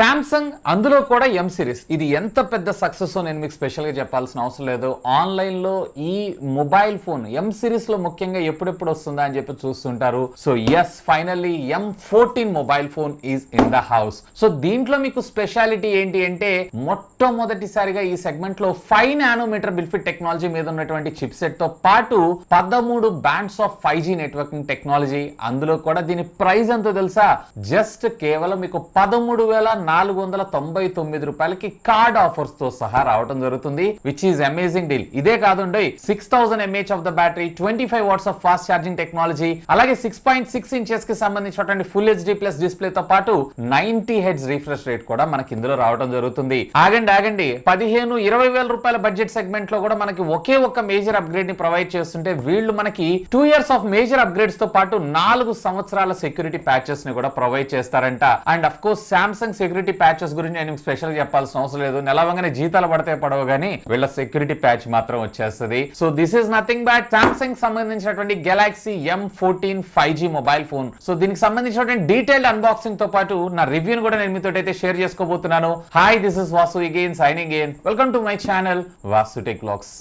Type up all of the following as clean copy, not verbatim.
Samsung అందులో కూడా ఎం series ఇది ఎంత పెద్ద సక్సెస్ నేను మీకు స్పెషల్ గా చెప్పాల్సిన అవసరం లేదు. ఆన్లైన్ లో ఈ మొబైల్ ఫోన్ ఎం సిరీస్ లో ముఖ్యంగా ఎప్పుడెప్పుడు వస్తుందా అని చెప్పి చూస్తుంటారు. So yes, finally M14 mobile phone is in the house. So దీంట్లో మీకు స్పెషాలిటీ ఏంటి అంటే మొట్టమొదటిసారిగా ఈ సెగ్మెంట్ లో 5 నానోమీటర్ బిల్ఫిట్ టెక్నాలజీ మీద ఉన్నటువంటి చిప్ సెట్ తో పాటు 13 bands of 5G networking technology. అందులో కూడా దీని ప్రైస్ ఎంతో తెలుసా? జస్ట్ కేవలం మీకు 13,499 రూపాయలకి కార్డ్ ఆఫర్స్ తో సహా రావడం జరుగుతుంది, విచ్ ఈజ్ అమేజింగ్ డీల్. ఇదే కాదండి, 6000 mAh of the battery, 25 watts of fast charging technology, అలాగే 6.6 ఇంచెస్ కి సంబంధించినటువంటి ఫుల్ HD ప్లస్ డిస్ప్లే తో పాటు 90 Hz రిఫ్రెష్ రేట్ కూడా మనకి ఇందులో రావడం జరుగుతుంది. ఆగండి 15-20 వేల రూపాయల బడ్జెట్ సెగ్మెంట్ లో కూడా మనకి ఒకే ఒక్క మేజర్ అప్గ్రేడ్ ని ప్రొవైడ్ చేస్తుంటే వీళ్ళు మనకి 2 years ఆఫ్ మేజర్ అప్గ్రేడ్స్ తో పాటు 4 సంవత్సరాల సెక్యూరిటీ ప్యాచెస్ ని కూడా ప్రొవైడ్ చేస్తారంట. And of course Samsung security patches గురించి నేను స్పెషల్ చెప్పాల్సిన అవసరం లేదు. నెలవంగానే జీతాలు పడితే పడవు కానీ వీళ్ళ సెక్యూరిటీ ప్యాచ్ మాత్రం వచ్చేస్తుంది. So this is nothing but Samsung సంబంధించినటువంటి Galaxy M14 5G mobile phone. So దీనికి సంబంధించినటువంటి డీటెయిల్డ్ అన్బాక్సింగ్ తో పాటు నా రివ్యూని కూడా నేను మీతో అయితే షేర్ చేసుకోబోతున్నాను. Hi, this is Vasu again signing in. Welcome to my channel Vasu tech vlogs.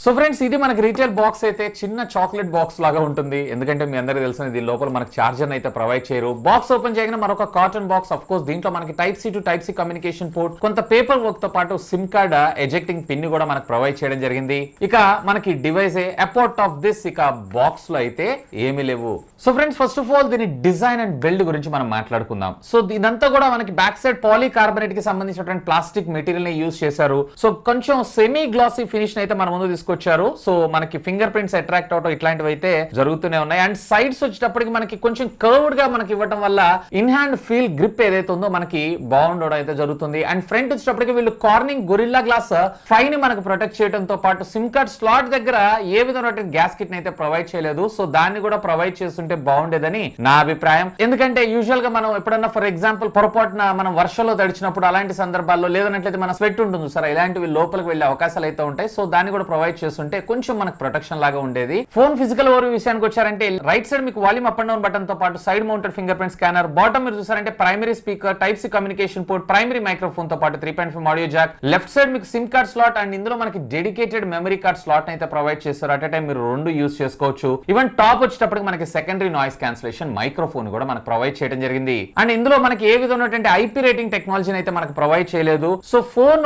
So friends, ఇది మనకి రీటైల్ బాక్స్ అయితే చిన్న చాక్లెట్ బాక్స్ లాగా ఉంటుంది. ఎందుకంటే మీ అందరికీ తెలిసిన దీని లోపల మనకి చార్జర్ అయితే ప్రొవైడ్ చేయరు. బాక్స్ ఓపెన్ చేయగానే మరొక కాటన్ బాక్స్. ఆఫ్ కోర్స్ దీంట్లో మనకి Type-C to Type-C communication port, కొంత పేపర్ వర్క్ తో పాటు సిమ్ కార్డ్ ఎజెక్టింగ్ పిన్ కూడా మనకు ప్రొవైడ్ చేయడం జరిగింది. ఇక మనకి డివైస్ అపార్ట్ ఆఫ్ దిస్ ఇక బాక్స్ లో అయితే ఏమీ లేవు. So friends, first of all దీని డిజైన్ అండ్ బిల్డ్ గురించి మనం మాట్లాడుకుందాం. సో ఇదంతా కూడా మనకి బ్యాక్ సైడ్ పాలీకార్బోనేట్ కి సంబంధించినటువంటి ప్లాస్టిక్ మెటీరియల్ ని యూజ్ చేశారు. సో కొంచెం సెమీ గ్లాసీ ఫినిష్ అయితే మన ముందు తీసుకొచ్చారు. సో మనకి ఫింగర్ ప్రింట్స్ అట్రాక్ట్ అవటం ఇట్లాంటివి అయితే జరుగుతూనే ఉన్నాయి. అండ్ సైడ్స్ వచ్చేటప్పటికి మనకి కొంచెం కర్వ్డ్ గా మనకి ఇవ్వడం వల్ల ఇన్ హ్యాండ్ ఫీల్ గ్రిప్ ఏదైతే ఉందో మనకి బాగుండడం అయితే జరుగుతుంది. అండ్ ఫ్రంట్ వచ్చేటప్పటికి వీళ్ళు కార్నింగ్ గొరిల్లా గ్లాస్ 5 ని మనకు ప్రొటెక్ట్ చేయడంతో పాటు సిమ్ కార్డ్ స్లాట్ దగ్గర ఏ విధమైన గ్యాస్ కిట్ అయితే ప్రొవైడ్ చేయలేదు. సో దాన్ని కూడా ప్రొవైడ్ చేస్తుంటే బాగుండేదని నా అభిప్రాయం. ఎందుకంటే యూజువల్ గా మనం ఎప్పుడన్నా ఫర్ ఎగ్జాంపుల్ పొరపాటున మనం వర్షంలో తడిచినప్పుడు అలాంటి సందర్భాల్లో లేదన్నట్లయితే మన స్వెట్ ఉంటుంది సార్, ఇలాంటివి లోపలికి వెళ్లే అవకాశాలు అయితే ఉంటాయి. సో దాన్ని కూడా ప్రొవైడ్ చేస్తుంటే కొంచెం మనకు ప్రొటెక్షన్ లాగా ఉండేది. ఫోన్ ఫిజికల్ ఓవర్ విషయానికి వచ్చారంటే రైట్ సైడ్ మీకు volume up and down button తో పాటు side mounted finger print scanner, bottom మీరు చూసారంటే primary speaker, Type-C communication port, primary microphone తో పాటు 3.5 ఆడియో జాక్, లెఫ్ట్ సైడ్ మీకు సిమ్ కార్డ్ స్లాట్ అండ్ ఇందులో మనకి డెడికేటెడ్ మెమరీ కార్డ్ స్లాట్ అయితే ప్రొవైడ్ చేస్తారు. అట్ ఎ టైం మీరు 2 యూస్ చేసుకోవచ్చు. ఈవెన్ టాప్ వచ్చేటప్పటికి మనకి సెకండరీ నాయిస్ క్యాన్సిలేషన్ మైక్రోఫోన్ కూడా మనకు ప్రొవైడ్ చేయడం జరిగింది. అండ్ ఇందులో మనకి ఏ విధమైనటువంటి ఐపీ రేటింగ్ టెక్నాలజీని అయితే మనకు ప్రొవైడ్ చేయలేదు. సో ఫోన్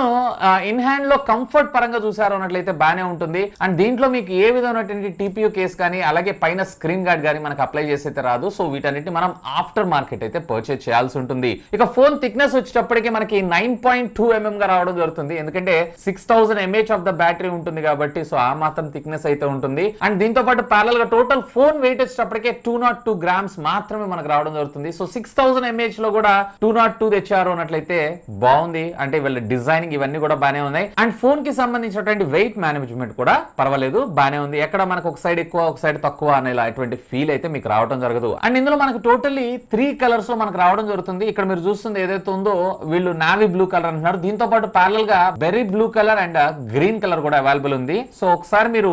ఇన్ హ్యాండ్ లో కంఫర్ట్ పరంగా చూసారు అన్నట్లయితే బానే ఉంటుంది. అండ్ దీంట్లో మీకు ఏ విధమైనటువంటి TPU కేస్ కానీ అలాగే పైన స్క్రీన్ గార్డ్ కానీ మనకు అప్లై చేసి అయితే రాదు. సో వీటన్నిటిని మనం ఆఫ్టర్ మార్కెట్ అయితే పర్చేజ్ చేయాల్సి ఉంటుంది. ఇక ఫోన్ థిక్నెస్ వచ్చేటప్పటికి మనకి 9.2 mm గా రావడం జరుగుతుంది. ఎందుకంటే 6000 mAh ఆఫ్ ద బ్యాటరీ ఉంటుంది కాబట్టి సో ఆ మాత్రం థిక్నెస్ అయితే ఉంటుంది. అండ్ దీంతో పాటు ప్యారల్ గా టోటల్ ఫోన్ వెయిట్ వచ్చేటప్పటికే 202 grams మాత్రమే మనకు రావడం జరుగుతుంది. సో 6000 mAh లో కూడా 202 తెచ్చారు అన్నట్లయితే బాగుంది. అంటే వీళ్ళ డిజైనింగ్ ఇవన్నీ కూడా బానే ఉన్నాయి. అండ్ ఫోన్ కి సంబంధించినటువంటి వెయిట్ మేనేజ్మెంట్ కూడా పర్వాలేదు, బానే ఉంది. ఎక్కడ మనకు ఒక సైడ్ ఎక్కువ ఒక సైడ్ తక్కువ అనేలా అటువంటి ఫీల్ అయితే మీకు రావడం జరగదు. అండ్ ఇందులో మనకు టోటల్లీ 3 కలర్స్ లో మనకు రావడం జరుగుతుంది. ఇక్కడ మీరు చూస్తుంది ఏదైతే ఉందో వీళ్ళు నావీ బ్లూ కలర్ అంటున్నారు. దీంతో పాటు ప్యారల్ గా berry blue colour and green colour కూడా అవైలబుల్ ఉంది. సో ఒకసారి మీరు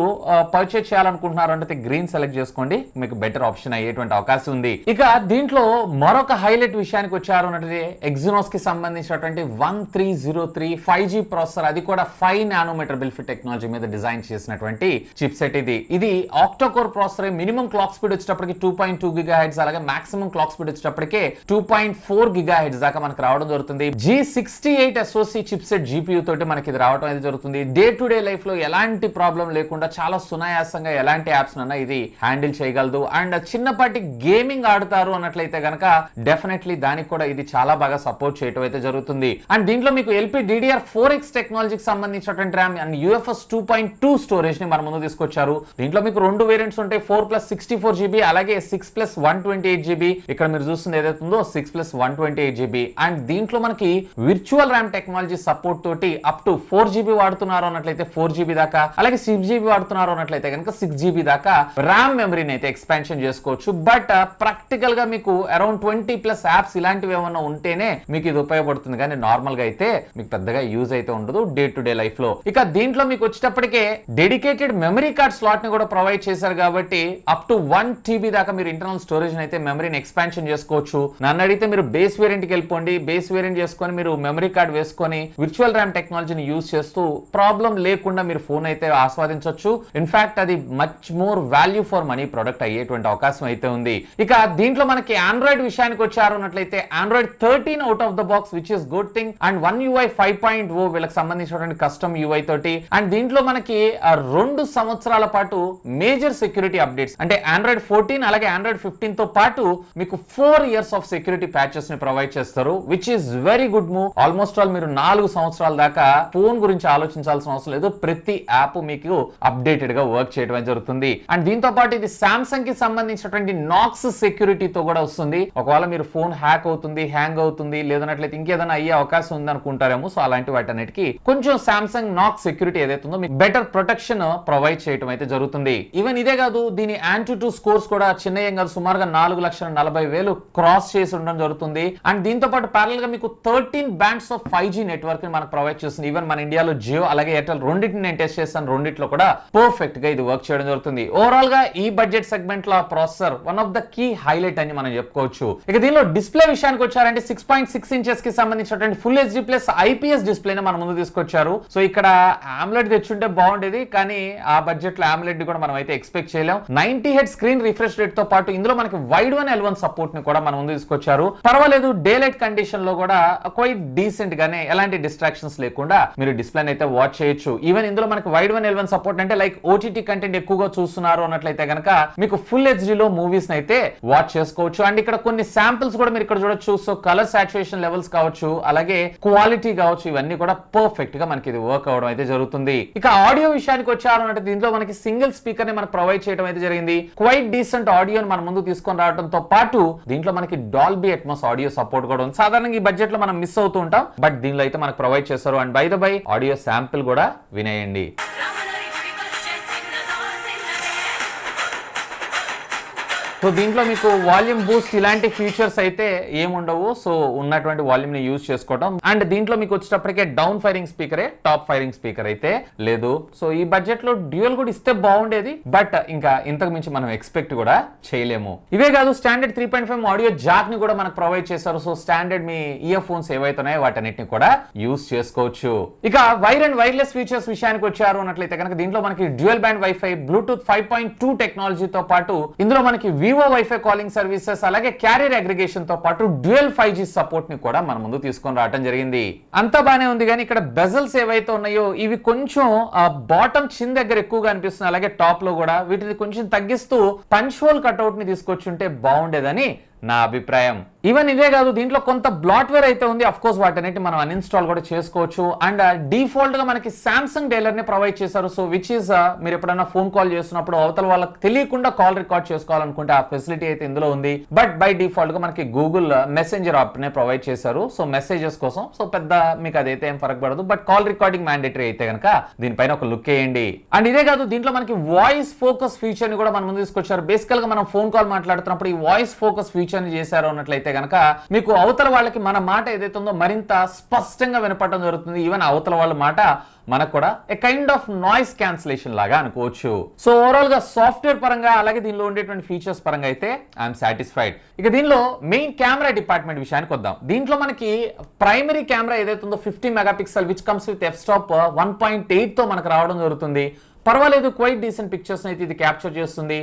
పర్చేజ్ చేయాలనుకుంటున్నారు అంటే గ్రీన్ సెలెక్ట్ చేసుకోండి, మీకు బెటర్ ఆప్షన్ అయ్యేటువంటి అవకాశం ఉంది. ఇక దీంట్లో మరొక హైలైట్ విషయానికి వచ్చారు అంటే ఎగ్జినోస్ కి సంబంధించినటువంటి 1303 5G ప్రాసెసర్, అది కూడా 5 నానోమీటర్ బిల్ఫిట్ టెక్నాలజీ మీద డిజైన్ చేసినటువంటి చిప్ సెట్ ఇది octo core processor. Minimum clock speed వచ్చేటప్పటికి 2.2 GHz, అలాగే మాక్సిమం క్లాక్ స్పీడ్ వచ్చేటప్పటికి 2.4 GHz దాకా మనకు రావడం జరుగుతుంది. G68 SoC chip set GPU తోటి మనకి ఇది రావడం అయితే జరుగుతుంది. డే టు డే లైఫ్ లో ఎలాంటి ప్రాబ్లం లేకుండా చాలా సునాయాసంగా ఎలాంటి యాప్స్ అన్నా ఇది హ్యాండిల్ చేయగలదు. అండ్ చిన్నపాటి గేమింగ్ ఆడుతారు అన్నట్లయితే గనక డెఫినెట్లీ దానికి కూడా ఇది చాలా బాగా సపోర్ట్ చేయడం అయితే జరుగుతుంది. అండ్ దీంట్లో మీకు LPDDR4X టెక్నాలజీకి సంబంధించినటువంటి RAM అండ్ UFS 2.2 స్టోరేజ్ ని మన ముందు తీసుకొచ్చారు. దీంట్లో మీకు 2 వేరియంట్స్ ఉంటాయి, 4+64GB అలాగే 6+128GB. ఇక్కడ మీరు చూస్తుంది ఏదైతే ఉందో 6+128GB. అండ్ దీంట్లో మనకి విర్చువల్ RAM టెక్నాలజీ సపోర్ట్ తోటి అప్ టు 4GB వాడుతున్నారు అన్నట్లయితే 4GB దాకా, అలాగే 6GB వాడుతున్నారు అన్నట్లయితే కనుక 6GB దాకా RAM మెమరీని అయితే ఎక్స్పాన్షన్ చేసుకోవచ్చు. బట్ ప్రాక్టికల్ గా మీకు అరౌండ్ 20+ యాప్స్ ఇలాంటివి ఏమన్నా ఉంటేనే మీకు ఇది ఉపయోగపడుతుంది, కానీ నార్మల్ గా అయితే మీకు పెద్దగా యూజ్ అయితే ఉండదు డే టు డే లైఫ్ లో. ఇక దీంట్లో మీకు వచ్చేటప్పటికే డెడికేటెడ్ మెమరీ కార్డ్ స్లాట్ ని కూడా ప్రొవైడ్ చేశారు కాబట్టి అప్ టు 1 TB దాకా మీరు ఇంటర్నల్ స్టోరేజ్ అయితే మెమరీని ఎక్స్పాన్షన్ చేసుకోవచ్చు. నన్ను అడిగితే మీరు బేస్ వేరియంట్ కి వెళ్ళిపోండి, బేస్ వేరియంట్ చేసుకొని మీరు మెమరీ కార్డ్ వేసుకొని విర్చువల్ ర్యామ్ టెక్నాలజీని యూజ్ చేస్తూ ప్రాబ్లం లేకుండా మీరు ఫోన్ అయితే ఆస్వాదించవచ్చు. ఇన్ఫాక్ట్ అది much more value for money product అయ్యేటువంటి అవకాశం అయితే ఉంది. ఇక దీంట్లో మనకి ఆండ్రాయిడ్ విషయానికి వచ్చారు అన్నట్లయితే Android 13 out of the box which is good thing and One UI 5.0 వీళ్ళకి సంబంధించినటువంటి కస్టమ్ UI తోటి అండ్ దీంట్లో మనకి 2 సంవత్సరాల పాటు మేజర్ సెక్యూరిటీ అప్డేట్స్ అంటే ఆండ్రాయిడ్ 14 అలాగే ఆండ్రాయిడ్ 15 తో పాటు మీకు 4 years ఆఫ్ సెక్యూరిటీ ప్యాచెస్ ని ప్రొవైడ్ చేస్తారు which is very good move. Almost all మీరు 4 సంవత్సరాల దాకా ఫోన్ గురించి ఆలోచించాల్సిన అవసరం లేదు. ప్రతి యాప్ మీకు అప్డేటెడ్ గా వర్క్ చేయడం జరుగుతుంది. అండ్ దీంతో పాటు ఇది సామ్సంగ్ కి సంబంధించినటువంటి నాక్స్ సెక్యూరిటీతో కూడా వస్తుంది. ఒకవేళ మీరు ఫోన్ హ్యాక్ అవుతుంది, హ్యాంగ్ అవుతుంది, లేదన్నట్లయితే ఇంకేదైనా అయ్యే అవకాశం ఉంది అనుకుంటారేమో. సో అలాంటి వాటన్నిటికీ కొంచెం సామ్సంగ్ నాక్స్ సెక్యూరిటీ ఏదైతే ఉందో మీకు బెటర్ ప్రొటెక్షన్ ప్రొవైడ్ చేయడం అయితే జరుగుతుంది. ఈవెన్ ఇదే కాదు, దీని యాంటీ2 స్కోర్స్ కూడా చిన్న సుమారుగా 4,40,000 క్రాస్ చేసి ఉండడం జరుగుతుంది. అండ్ దీంతో పాటు ప్యారల్ గా మీకు 13 బ్యాండ్స్ ఆఫ్ 5G నెట్వర్క్ ని మనకు ప్రొవైడ్ చేస్తుంది. ఈవెన్ మన ఇండియాలో జియో అలాగే ఎయిర్టెల్ రెండింటిని నేను టెస్ట్ చేస్తాను, రెండిట్లో కూడా పర్ఫెక్ట్ గా ఇది వర్క్ చేయడం జరుగుతుంది. ఓవరాల్ గా ఈ బడ్జెట్ సెగ్మెంట్ లో processor one of the key highlight అని మనం చెప్పుకోవచ్చు. ఇక దీనిలో డిస్ప్లే విషయానికి వచ్చారంటే 6.6 ఇంచెస్ కి సంబంధించినటువంటి full HD plus IPS display ని మన ముందు తీసుకొచ్చారు. సో ఇక్కడ AMOLED తెచ్చుంటే బాగుండేది, కానీ ఆ బడ్జెట్ లో AMOLED కూడా మనం అయితే ఎక్స్పెక్ట్ చేయలేం. 90 Hz స్క్రీన్ రిఫ్రెష్ రేట్ తో పాటు ఇందులో మనకి వైడ్ వన్ L1 సపోర్ట్ ని కూడా మన ముందు తీసుకొచ్చారు. పర్వాలేదు, డే లైట్ కండిషన్ లో కూడా క్వైట్ డీసెంట్ గానే ఎలాంటి డిస్ట్రాక్షన్స్ లేకుండా మీరు డిస్ప్లే అయితే వాచ్ చేయొచ్చు. ఈవెన్ ఇందులో మనకి వైడ్ వన్ L1 సపోర్ట్ అంటే లైక్ OTT కంటెంట్ ఎక్కువగా చూస్తున్నారు అన్నట్లయితే కనుక మీకు ఫుల్ హెచ్డి లో మూవీస్ అయితే వాచ్ చేసుకోవచ్చు. అండ్ ఇక్కడ కొన్ని శాంపిల్స్ కూడా మీరు ఇక్కడ చూడొచ్చు. సో కలర్ సాచురేషన్ లెవెల్స్ కావచ్చు, అలాగే క్వాలిటీ కావచ్చు, ఇవన్నీ కూడా పర్ఫెక్ట్ గా మనకి ఇది వర్క్ అవడం అయితే జరుగుతుంది. ఇక ఆడియో విషయానికి వచ్చారు అంటే దీంట్లో మనకి సింగిల్ స్పీకర్ ని మనకు ప్రొవైడ్ చేయడం అయితే జరిగింది. క్వైట్ డీసెంట్ ఆడియోని మన ముందు తీసుకొని రావడంతో పాటు దీంట్లో మనకి డాల్బీ అట్మాస్ ఆడియో సపోర్ట్ కూడా ఉంది. సాధారణంగా ఈ బడ్జెట్ లో మనం మిస్ అవుతూ ఉంటాం, బట్ దీనిలో అయితే మనకు ప్రొవైడ్ చేస్తారు. And by the by audio sample కూడా వినేయండి. సో దీంట్లో మీకు వాల్యూమ్ బూస్ట్ ఇలాంటి ఫీచర్స్ అయితే ఏముండవు. సో ఉన్నటువంటి వాల్యూమ్ ని యూజ్ చేసుకోవడం. అండ్ దీంట్లో మీకు వచ్చేటప్పటికే డౌన్ ఫైరింగ్ స్పీకరే, టాప్ ఫైరింగ్ స్పీకర్ అయితే లేదు. సో ఈ బడ్జెట్ లో డ్యూయల్ కూడా ఇస్తే బాగుండేది, బట్ ఇంకా ఇంతకు మించి మనం ఎక్స్పెక్ట్ కూడా చేయలేము. ఇవే కాదు, స్టాండర్డ్ 3.5 ఆడియో జాక్ ని కూడా మనకు ప్రొవైడ్ చేశారు. సో స్టాండర్డ్ మీ ఇయర్ ఫోన్స్ ఏవైతున్నాయో వాటన్నిటిని కూడా యూజ్ చేసుకోవచ్చు. ఇక వైర్ అండ్ వైర్లెస్ ఫీచర్స్ విషయానికి వచ్చారు అన్నట్లయితే కనుక దీంట్లో మనకి డ్యూయల్ బ్యాండ్ వైఫై, బ్లూటూత్ 5.2 టెక్నాలజీతో పాటు ఇందులో మనకి వివో వైఫై కాలింగ్ సర్వీసెస్ అలాగే క్యారియర్ అగ్రిగేషన్ తో పాటు డ్యూయల్ 5G సపోర్ట్ ని కూడా మన ముందు తీసుకొని రావడం జరిగింది. అంతా బానే ఉంది, కానీ ఇక్కడ బెజల్స్ ఏవైతే ఉన్నాయో ఇవి కొంచెం బాటమ్ చిన్ దగ్గర ఎక్కువగా అనిపిస్తున్నాయి. అలాగే టాప్ లో కూడా వీటిని కొంచెం తగ్గిస్తూ పంచ్ హోల్ కట్అవుట్ ని తీసుకొచ్చుంటే బాగుండేదని నా అభిప్రాయం. ఈవెన్ ఇదే కాదు, దీంట్లో కొంత బ్లాట్వేర్ అయితే ఉంది. అఫ్ కోర్స్ వాటన్నిటి మనం అన్ఇన్స్టాల్ కూడా చేసుకోవచ్చు. అండ్ డిఫాల్ట్ గా మనకి సామ్సంగ్ డైలర్ ని ప్రొవైడ్ చేశారు. సో విచ్ ఇస్ మీరు ఎప్పుడైనా ఫోన్ కాల్ చేస్తున్నప్పుడు అవతల వాళ్ళకి తెలియకుండా కాల్ రికార్డ్ చేసుకోవాలనుకుంటే ఆ ఫెసిలిటీ అయితే ఇందులో ఉంది. బట్ బై డిఫాల్ట్ గా మనకి గూగుల్ మెసెంజర్ యాప్ నే ప్రొవైడ్ చేశారు. సో మెసేజెస్ కోసం. సో పెద్ద మీకు అదైతే ఏం ఫరక్ పడదు, బట్ కాల్ రికార్డింగ్ మ్యాండేటరీ అయితే కనుక దీనిపైన ఒక లుక్ వేయండి. అండ్ ఇదే కాదు, దీంట్లో మనకి వాయిస్ ఫోకస్ ఫీచర్ ని కూడా మన ముందు తీసుకొచ్చారు. బేసికల్ గా మనం ఫోన్ కాల్ మాట్లాడుతున్నప్పుడు ఈ వాయిస్ ఫోకస్ ఫీచర్ ని చేశారు అన్నట్లయితే కనుక మీకు అవతల వాళ్ళకి మన మాట ఏదైతే ఉందో మరింత స్పష్టంగా వినపడడం జరుగుతుంది. ఈవెన్ అవతల వాళ్ళ మాట మనకు కూడా ఏ కైండ్ ఆఫ్ నాయిస్ క్యాన్సిలేషన్ లాగా అనుకోవచ్చు. సో ఓవరాల్ గా సాఫ్ట్వేర్ పరంగా అలాగే దీనిలో ఉండేటువంటి ఫీచర్స్ పరంగా అయితే ఐఎమ్ సాటిస్ఫైడ్. ఇక దీనిలో మెయిన్ కెమెరా డిపార్ట్మెంట్ విషయానికి వద్దాం. దీంట్లో మనకి ప్రైమరీ కెమెరా ఏదైతే ఉందో 50 megapixel which comes with f-stop 1.8 తో మనకు రావడం జరుగుతుంది. పర్వాలేదు, క్వైట్ డీసెంట్ పిక్చర్స్ అయితే ఇది క్యాప్చర్ చేస్తుంది.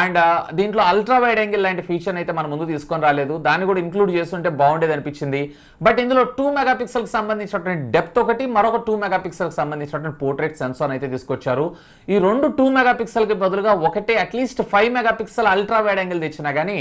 అండ్ దీంట్లో అల్ట్రా వైడ్ యాంగిల్ లాంటి ఫీచర్ అయితే మన ముందు తీసుకొని రాలేదు, దాన్ని కూడా ఇంక్లూడ్ చేస్తుంటే బాగుండేది అనిపించింది. బట్ ఇందులో 2 మెగాపిక్సెల్ కి సంబంధించినటువంటి డెప్త్ ఒకటి, మరొక 2 మెగాపిక్సెల్ కి సంబంధించినటువంటి పోర్ట్రేట్ సెన్సార్ అయితే తీసుకొచ్చారు. ఈ రెండు 2 మెగాపిక్సెల్ కి బదులుగా ఒకటే at least 5 megapixel ultra wide angle తెచ్చినా కానీ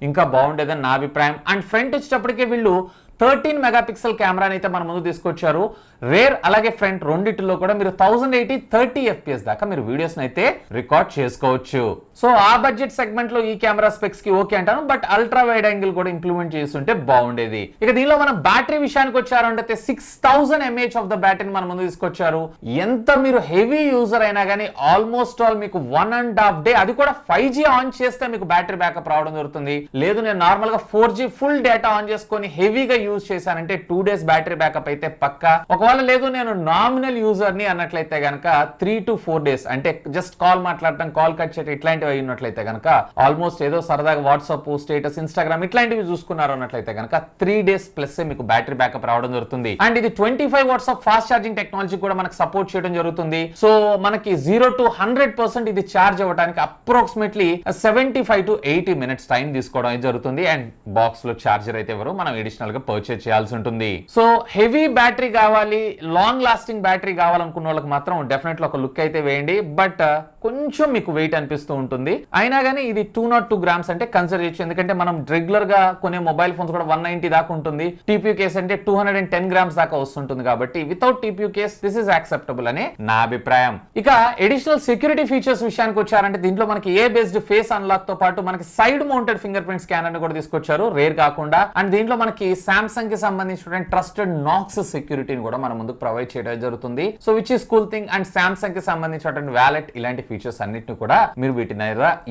ఇంకా బాగుండేదని నా అభిప్రాయం. అండ్ ఫ్రంట్ వచ్చేటప్పటికే వీళ్ళు 13 మెగాపిక్సెల్ కెమెరాని అయితే మన ముందు తీసుకొచ్చారు. రేర్ అలాగే ఫ్రంట్ రెండిటిలో కూడా మీరు 1080 30 FPS దాకా మీరు వీడియోస్ అయితే రికార్డ్ చేసుకోవచ్చు. సో ఆ బడ్జెట్ సెగ్మెంట్ లో ఈ కెమెరా స్పెక్స్ కి ఓకే అంటాను, బట్ అల్ట్రా వైడ్ యాంగిల్ కూడా ఇంప్లిమెంట్ చేస్తుంటే బాగుండేది. ఇక దీనిలో మనం బ్యాటరీ విషయానికి వచ్చారంటే 6000 mAh ఆఫ్ ద బ్యాటరీని మన ముందు తీసుకొచ్చారు. ఎంత మీరు హెవీ యూజర్ అయినా కానీ ఆల్మోస్ట్ ఆల్ మీకు 1.5 డే, అది కూడా 5G ఆన్ చేస్తే మీకు బ్యాటరీ బ్యాకప్ రావడం జరుగుతుంది. లేదు నేను నార్మల్ గా 4G ఫుల్ డేటా ఆన్ చేసుకొని హెవీగా యూజ్ చేశానంటే 2 days బ్యాటరీ బ్యాకప్ అయితే పక్కా. ఒకవేళ లేదు నేను నామినల్ యూజర్ ని అన్నట్లయితే గనక 3 to 4 days, అంటే జస్ట్ కాల్ మాట్లాడటం, కాల్ కట్ చేయడం ఇట్లాంటివి అయినట్లయితే గనక ఆల్మోస్ట్ ఏదో సరదాగా వాట్సాప్ స్టేటస్, ఇన్స్టాగ్రామ్ ఇట్లాంటివి చూసుకున్నారు అన్నట్లయితే గనక 3 days ప్లస్ మీకు బ్యాటరీ బ్యాకప్ రావడం జరుగుతుంది. అండ్ ఇది 25 watts of fast charging technology కూడా మనకు సపోర్ట్ చేయడం జరుగుతుంది. సో మనకి 0 to 100% ఇది ఛార్జ్ అవ్వడానికి అప్రాక్సిమేట్లీ 75 to 80 minutes టైం తీసుకోవడం అయితే జరుగుతుంది. అండ్ బాక్స్ లో ఛార్జర్ అయితే ఎవరు మనం అడిషనల్ గా పర్చేజ్ చేయాల్సి ఉంటుంది. సో హెవీ బ్యాటరీ కావాలి, లాంగ్ లాస్టింగ్ బ్యాటరీ కావాలనుకున్న వాళ్ళకి మాత్రం డెఫినెట్లీ ఒక లుక్ అయితే వేయండి. బట్ కొంచెం మీకు వెయిట్ అనిపిస్తూ ఉంటుంది. అయినా కానీ ఇది 202 grams అంటే కన్సిడర్ చేయొచ్చు. ఎందుకంటే మనం రెగ్యులర్ గా కొనే మొబైల్ ఫోన్స్ కూడా 190 దాకా ఉంటుంది. టీపీయూ కేస్ అంటే 210 grams దాకా వస్తుంటుంది. కాబట్టి without TPU case this is acceptable అనే నా అభిప్రాయం. ఇక అడిషనల్ సెక్యూరిటీ ఫీచర్స్ విషయానికి వచ్చారంటే దీంట్లో మనకి ఏ బేస్డ్ ఫేస్ అన్లాక్ తో పాటు మనకి side mounted finger print scanner ని కూడా తీసుకొచ్చారు, రేర్ కాకుండా. అండ్ దీంట్లో మనకి సామ్సంగ్ కి సంబంధించిన ట్రస్టెడ్ నాక్స్ సెక్యూరిటీని కూడా మన ముందుకు ప్రొవైడ్ చేయడం జరుగుతుంది. So which is cool thing. And Samsung కి సంబంధించిన వ్యాలెట్ ఇలాంటి ఫీచర్స్ అన్నిటిని కూడా మీరు వీటిని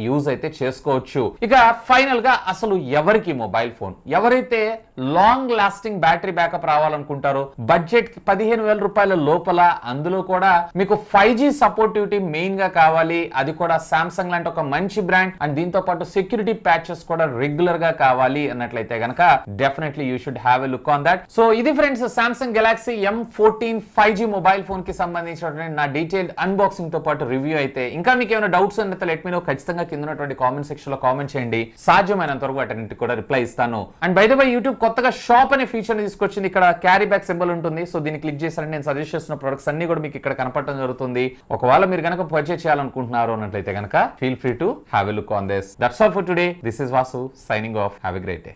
యూజ్ అయితే చేసుకోవచ్చు. ఇక ఫైనల్ గా అసలు ఎవరికి మొబైల్ ఫోన్, ఎవరైతే లాంగ్ లాస్టింగ్ బ్యాటరీ బ్యాకప్ రావాలనుకుంటారో, బడ్జెట్ 15,000 రూపాయల లోపల, అందులో కూడా మీకు 5G సపోర్టివిటీ మెయిన్ గా కావాలి, అది కూడా సామ్సంగ్ లాంటి ఒక మంచి బ్రాండ్, అండ్ దీంతో పాటు సెక్యూరిటీ ప్యాచెస్ కూడా రెగ్యులర్ గా కావాలి అన్నట్లయితే గనక definitely you should have a look on that. So ఇది friends Samsung Galaxy M14 5G mobile phone కి సంబంధించినటువంటి నా డీటెయిల్డ్ అన్బాక్సింగ్ తో పాటు రివ్యూ అయితే. ఇంకా మీకు ఏమైనా డౌట్స్ ఉన్నట్లయితే లెట్ మీ నో, ఖచ్చితంగా కింద ఉన్నటువంటి కామెంట్ సెక్షన్ లో కామెంట్ చేయండి. సాధ్యమైనంత వరకు వాటిని కూడా రిప్లై ఇస్తాను. And by the way YouTube కొత్తగా షాప్ అనే ఫీచర్ ని తీసుకొచ్చింది. ఇక్కడ క్యారీ బ్యాక్ సింబల్ ఉంటుంది. సో దీన్ని క్లిక్ చేశారంటే నేను సజెస్ట్ చేస్తున్న ప్రొడక్ట్స్ అన్ని కూడా మీకు ఇక్కడ కనపడటం జరుగుతుంది. ఒకవేళ మీరు కనుక పర్చేస్ చేయాలనుకుంటున్నారు అన్నట్లయితే కనుక feel free to have a look on this. That's all for today. This is Vasu signing off. Have a great day.